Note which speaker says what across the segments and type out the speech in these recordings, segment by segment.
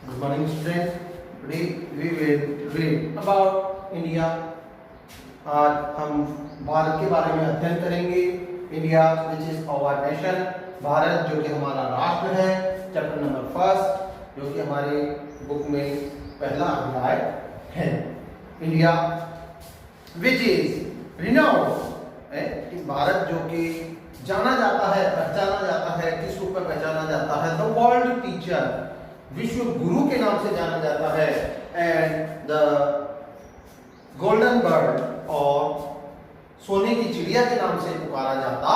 Speaker 1: Good morning, students. Today we will read about India. आज हम भारत के बारे में अध्ययन करेंगे. India which is our nation. Bharat जो कि हमारा राष्ट्र है. चैप्टर नंबर फर्स्ट जो कि हमारे बुक में पहला अध्याय है. India which is renowned. Bharat जो कि जाना जाता है, पहचाना जाता है, किस रूप में पहचाना जाता है? द वर्ल्ड टीचर, विश्व गुरु के नाम से जाना जाता है. एंड द गोल्डन बर्ड, और सोने की चिड़िया के नाम से पुकारा जाता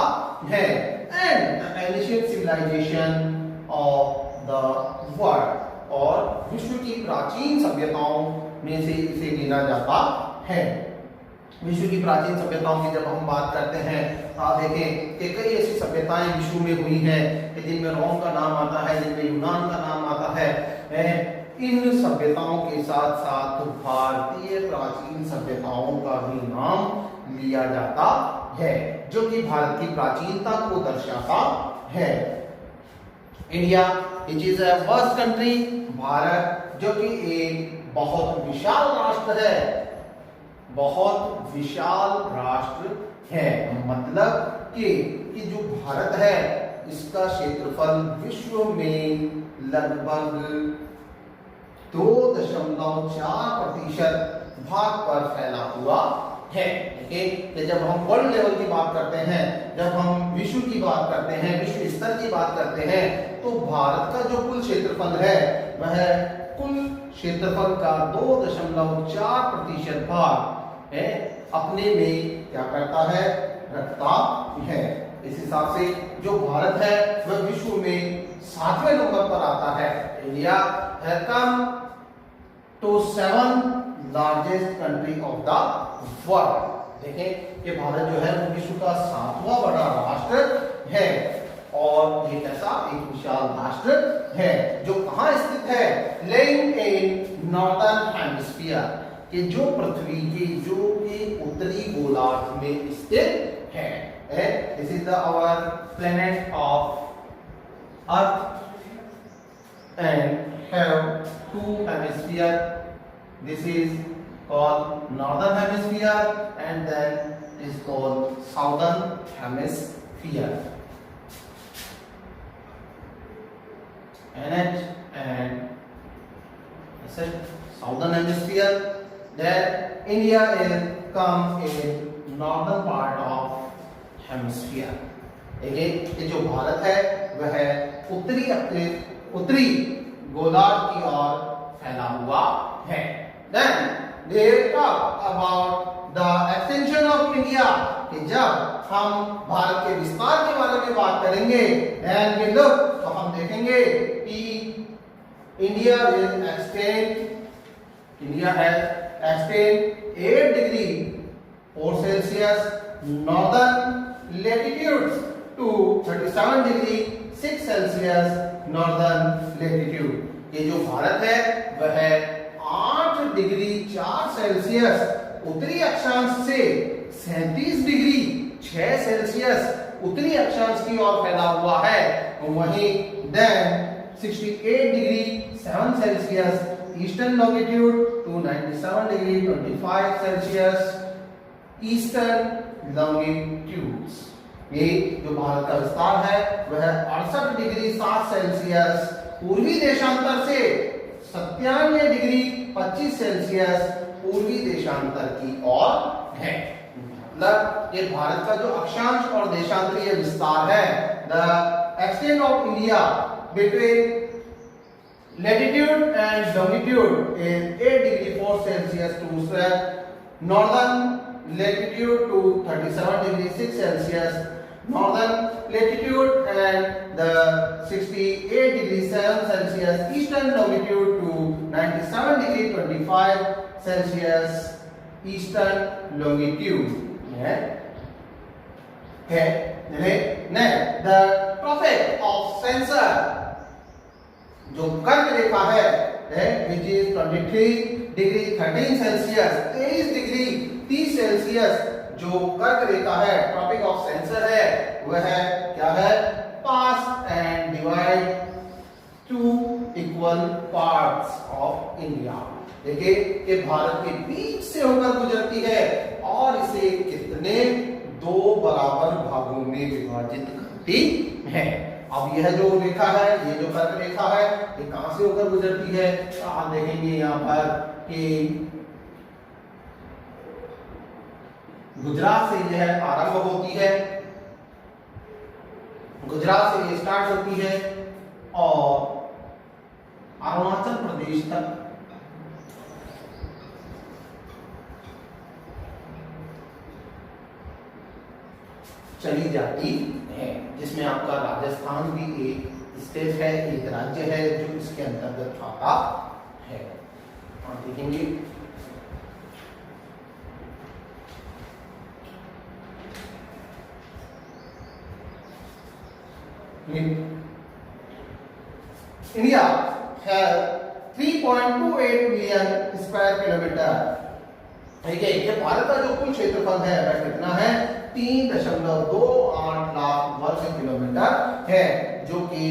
Speaker 1: है. And the ancient civilization of the world, और विश्व की प्राचीन सभ्यताओं में से इसे गिना जाता है. विश्व की प्राचीन सभ्यताओं की जब हम बात करते हैं तो आप देखें कि कई ऐसी सभ्यताएं विश्व में हुई हैं जिनमें रोम का नाम आता है, जिनमें यूनान का नाम आता है. इन सभ्यताओं के साथ साथ भारतीय प्राचीन सभ्यताओं का भी नाम लिया जाता है, जो कि भारत की प्राचीनता को दर्शाता है. India it is a vast country. Bharat जो कि एक बहुत विशाल राष्ट्र है, बहुत विशाल राष्ट्र है. मतलब कि जो भारत है इसका क्षेत्रफल विश्व में लगभग 2.4% भाग पर फैला हुआ है. देखिए, जब हम वर्ल्ड लेवल की बात करते हैं, जब हम विश्व की बात करते हैं, विश्व स्तर की बात करते हैं, तो भारत का जो कुल क्षेत्रफल है वह कुल क्षेत्रफल का 2.4% भाग है अपने में क्या करता है, रखता है. इस हिसाब से जो भारत है वह विश्व में 7वें नंबर पर आता है. India has come to 7th largest country of the world. देखें कि भारत जो है वो विश्व का 7वां बड़ा राष्ट्र है, और ये कैसा एक विशाल राष्ट्र है जो कहाँ स्थित है? लेइंग इन नॉर्दर्न हेमिस्फीयर, कि जो पृथ्वी के जो कि उत्तरी गोलार्ध में स्थित है. This is the our planet of earth and have 2 hemisphere. This is called northern hemisphere and then is called southern hemisphere. and I said southern hemisphere, that India is come in northern part of hemisphere. ये जो भारत है वह उत्तरी गोलार्ध की ओर फैला हुआ है. Then they talk about the extension of India, कि जब हम भारत के विस्तार के बारे में बात करेंगे, then we look, तो हम देखेंगे कि India will extend, India has extend 8 degree 4 Celsius northern latitudes to 37 degree 6 Celsius northern latitude. ये जो भारत है वह 8 डिग्री 4 सेल्सियस उत्तरी अक्षांश से 37 डिग्री 6 सेल्सियस उत्तरी अक्षांश की ओर फैला हुआ है. वहीं then 68 degree 7 Celsius eastern longitude to 97 degree 25 Celsius eastern longitudes. ये जो भारत का विस्तार है वह 68 डिग्री 7 सेल्सियस पूर्वी देशांतर से 97 डिग्री 25 सेल्सियस पूर्वी देशांतर की ओर है. मतलब ये भारत का जो अक्षांश और देशांतरीय विस्तार है, the extent of India between latitude and longitude is 8 degree 4 Celsius to northern latitude to 37 degree 6 Celsius northern latitude, and the 68 degree 7 Celsius eastern longitude to 97 degree 25 Celsius eastern longitude. Next, the tropic of Cancer, जो कर्क रेखा है which is 23 degree 13 Celsius 23 degree 30 Celsius जो कर्क रेखा है, tropic of cancer है, वह क्या है? Pass and divide two equal equal parts of India. देखिए कि भारत के बीच से होकर गुजरती है और इसे कितने दो बराबर भागों में विभाजित करती है। अब यह जो रेखा है, ये जो कर्क रेखा है, ये कहां से होकर गुजरती है? तो आप देखेंगे यहाँ पर कि गुजरात से यह आरंभ होती है, गुजरात से ये स्टार्ट होती है और अरुणाचल प्रदेश तक चली जाती है, जिसमें आपका राजस्थान भी एक स्टेट है, एक राज्य है जो इसके अंतर्गत आता है। आप देखेंगे इंडिया है 3.28 मिलियन स्क्वायर किलोमीटर। ठीक है, ये भारत का जो कुल क्षेत्रफल है वह कितना है? 3.28 लाख वर्ग किलोमीटर है, जो कि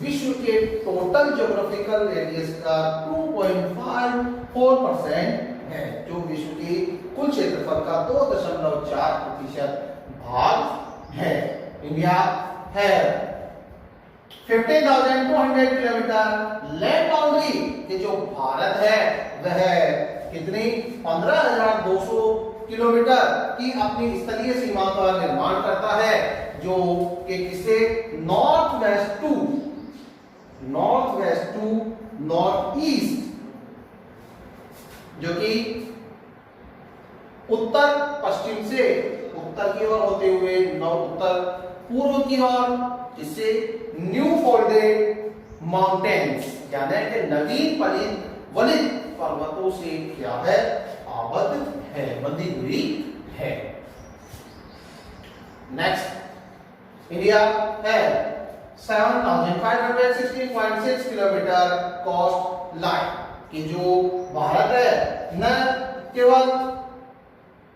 Speaker 1: विश्व के टोटल ज्योग्राफिकल एरिया का 2.54% है, जो विश्व के कुल क्षेत्रफल का 2.4% भाग है। इंडिया है 15,200 किलोमीटर लैंड बाउंड्री के जो भारत है वह कितनी 15,200 किलोमीटर की अपनी स्थलीय सीमा का निर्माण करता है, जो कि किसे north west to north east, जो कि उत्तर पश्चिम से उत्तर की ओर होते हुए उत्तर पूर्व की ओर, जिससे न्यू फोल्डेड माउंटेन्स यानी कि नवीन वलित पर्वतों से क्या है? आबद्ध है, बंधी हुई है। नेक्स्ट, इंडिया है 7,516.6 किलोमीटर कोस्ट लाइन की जो भारत है न केवल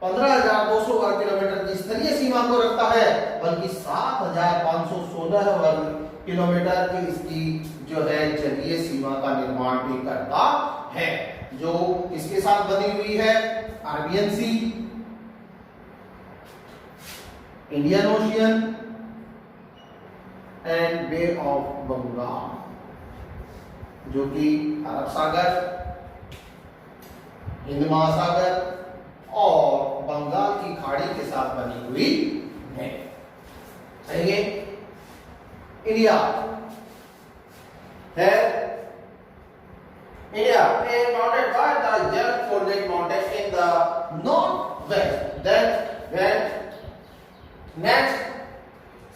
Speaker 1: 15,200 वर्ग किलोमीटर की स्थलीय सीमा को रखता है, बल्कि 7,516 वर्ग किलोमीटर की इसकी जो है जलीय सीमा का निर्माण भी करता है, जो किसके साथ बनी हुई है? Arabian sea, Indian ocean and bay of Bengal, जो कि अरब सागर, हिंद महासागर और बंगाल की खाड़ी के साथ बनी हुई है। सही है। इंडिया है India is bounded by the Jal folded mountain in the northwest. Then next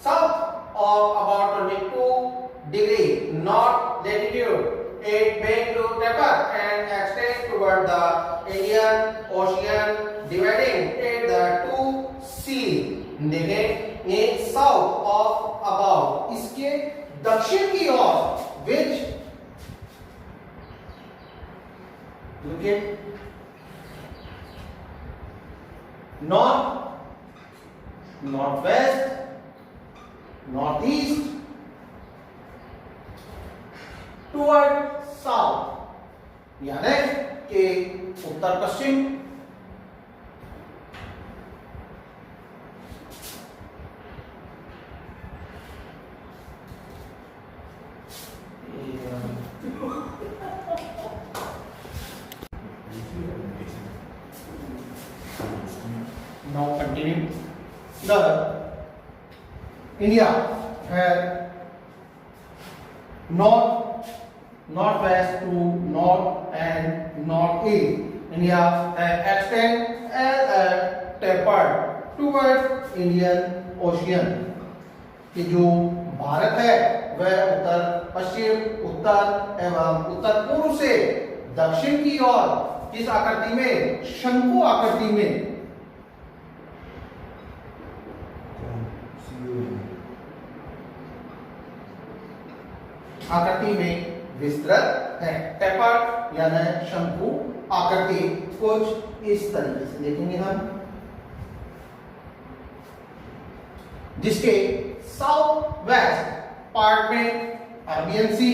Speaker 1: south of about 22 degree north latitude, it began to taper and extend toward the Indian Ocean, dividing it the two seas. देखें, ये south of about इसके दक्षिण की ओर which look at north, northwest, northeast toward south, यानी कि उत्तर पश्चिम Now continue. The India had northwest to north and northeast. India extend as a tapered towards Indian Ocean. कि जो भारत है वह उत्तर पश्चिम, उत्तर एवं उत्तर पूर्व से दक्षिण की ओर किस आकृति में? शंकु आकृति में विस्तृत है। टेपर्ड यानी शंकु आकृति कुछ इस तरीके से देखेंगे हम, जिसके साउथ वेस्ट पार्ट में अरेबियन सी,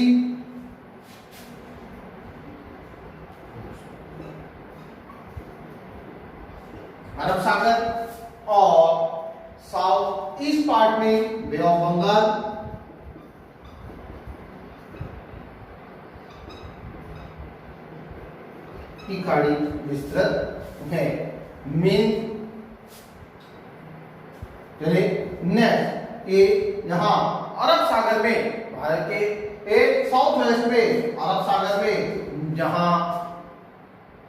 Speaker 1: अरब सागर और साउथ ईस्ट पार्ट में बे ऑफ बंगाल, की खाड़ी विस्तृत है। मेन नेक्स्ट ये यहाँ अरब सागर में, भारत के एक साउथ वेस्ट में अरब सागर में जहां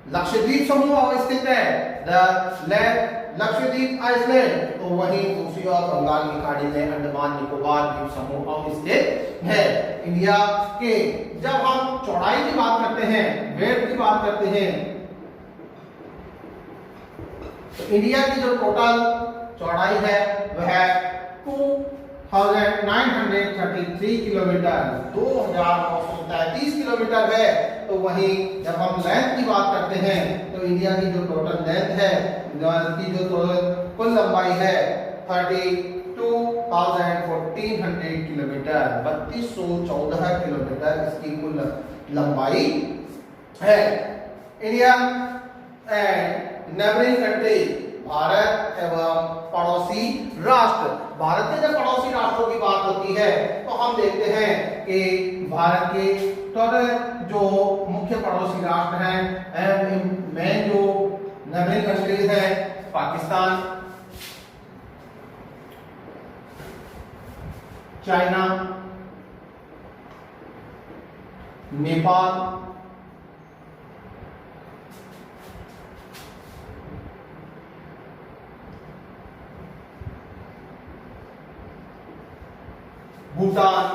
Speaker 1: लक्षद्वीप समूह अवस्थित है, लक्षद्वीप आइसलैंड, तो वहीं दूसरी ओर बंगाल की खाड़ी में अंडमान निकोबार द्वीप समूह अवस्थित है। इंडिया के जब हम चौड़ाई की बात करते हैं, वेट की बात करते हैं, तो इंडिया की जो टोटल चौड़ाई है वह 2933 किलोमीटर, 2933 किलोमीटर है। तो वहीं जब हम लेंथ की बात करते हैं तो इंडिया की जो टोटल लेंथ है, की जो कुल लंबाई है 32,1400 किलोमीटर, 3214 किलोमीटर इसकी कुल लंबाई है। India and neighbouring country, Bharat एवं पड़ोसी राष्ट्र। भारत के जब पड़ोसी राष्ट्रों की बात होती है तो हम देखते हैं कि भारत के टोटल जो मुख्य पड़ोसी राष्ट्र हैं, मेन जो नेबरिंग कंट्रीज है, पाकिस्तान, चाइना, नेपाल, भूटान,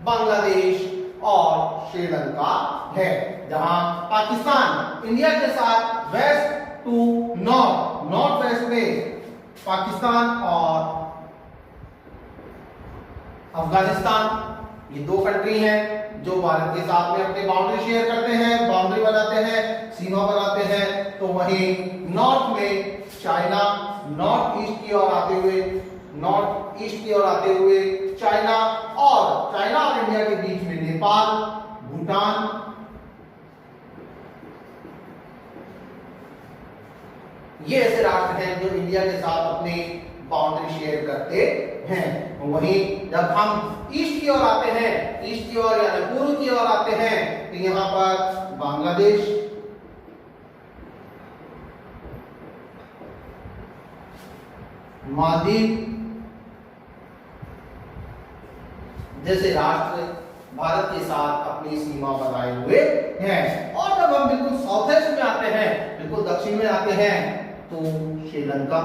Speaker 1: बांग्लादेश और श्रीलंका है। जहां पाकिस्तान इंडिया के साथ वेस्ट टू नॉर्थ वेस्ट में पाकिस्तान और अफगानिस्तान, ये दो कंट्री हैं जो भारत के साथ में अपने बाउंड्री शेयर करते हैं, बाउंड्री बनाते हैं, सीमा बनाते हैं। तो वहीं नॉर्थ में चाइना, नॉर्थ ईस्ट की ओर आते हुए चाइना, और चाइना और इंडिया के बीच में नेपाल, भूटान, ये ऐसे राष्ट्र हैं जो इंडिया के साथ अपनी बाउंड्री शेयर करते हैं। वहीं जब हम ईस्ट की ओर आते हैं, ईस्ट की ओर यानी पूर्व की ओर आते हैं, तो यहां पर बांग्लादेश, मालदीव जैसे राष्ट्र भारत के साथ अपनी सीमा बनाए हुए हैं। और जब हम बिल्कुल साउथ ईस्ट में आते हैं, बिल्कुल दक्षिण में आते हैं, तो श्रीलंका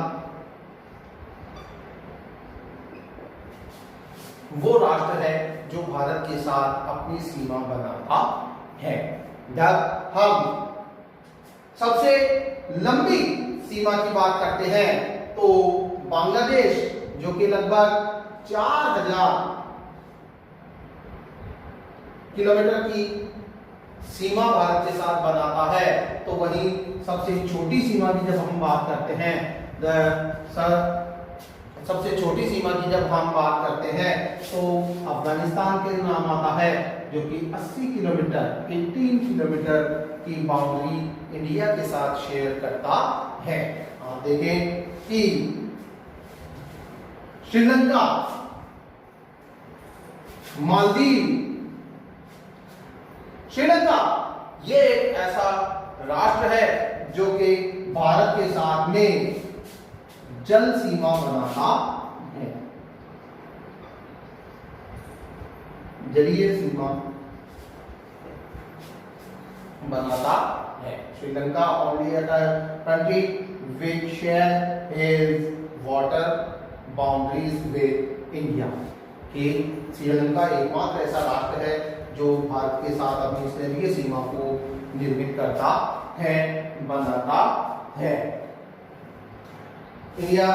Speaker 1: वो राष्ट्र है जो भारत के साथ अपनी सीमा बनाता है। जब हम सबसे लंबी सीमा की बात करते हैं तो बांग्लादेश, जो कि लगभग 4000 किलोमीटर की सीमा भारत के साथ बनाता है, तो वहीं सबसे छोटी सीमा की जब हम बात करते हैं, सबसे छोटी सीमा की जब हम बात करते हैं तो अफगानिस्तान के नाम आता है, जो कि 80 किलोमीटर 18 किलोमीटर की बाउंड्री इंडिया के साथ शेयर करता है। आप देखें कि श्रीलंका, मालदीव, श्रीलंका ये एक ऐसा राष्ट्र है जो कि भारत के साथ में जल सीमा बनाता है, जलीय सीमा बनाता है। Sri Lanka only a country which share his water boundaries with India, कि श्रीलंका एकमात्र ऐसा राष्ट्र है जो भारत के साथ अपनी स्तरीय सीमा को निर्मित करता है, बनाता है। इंडिया